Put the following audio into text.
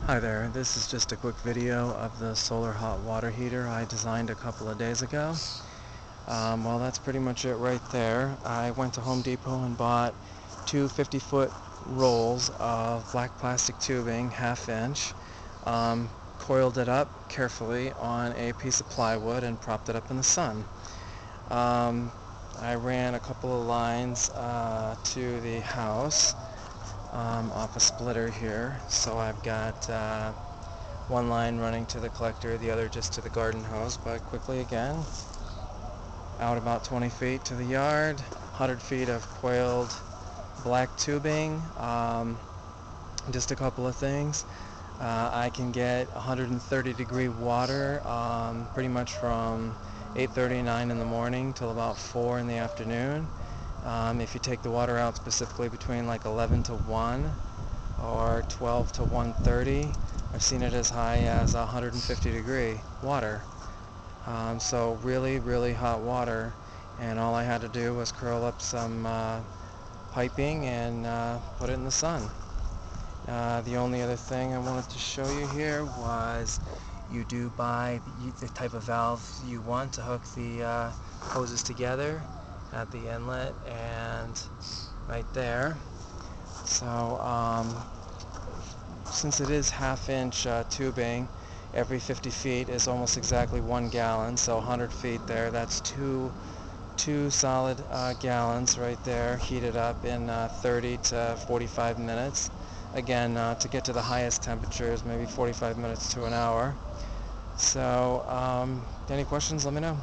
Hi there, this is just a quick video of the solar hot water heater I designed a couple of days ago. Well, that's pretty much it right there. I went to Home Depot and bought two 50-foot rolls of black plastic tubing, half-inch, coiled it up carefully on a piece of plywood and propped it up in the sun. I ran a couple of lines to the house off a splitter here, so I've got one line running to the collector, the other just to the garden hose. But quickly again, out about 20 feet to the yard, 100 feet of coiled black tubing. Just a couple of things. I can get 130 degree water pretty much from 8:30, 9 in the morning till about 4 in the afternoon. If you take the water out specifically between like 11 to 1 or 12 to 1:30, I've seen it as high as 150 degree water. So really hot water, and all I had to do was curl up some piping and put it in the sun. The only other thing I wanted to show you here was you do buy the type of valve you want to hook the hoses together at the inlet and right there. So since it is half-inch tubing, every 50 feet is almost exactly 1 gallon, so 100 feet there, that's two solid gallons right there, heated up in 30 to 45 minutes. Again, to get to the highest temperatures, maybe 45 minutes to an hour. So any questions, let me know.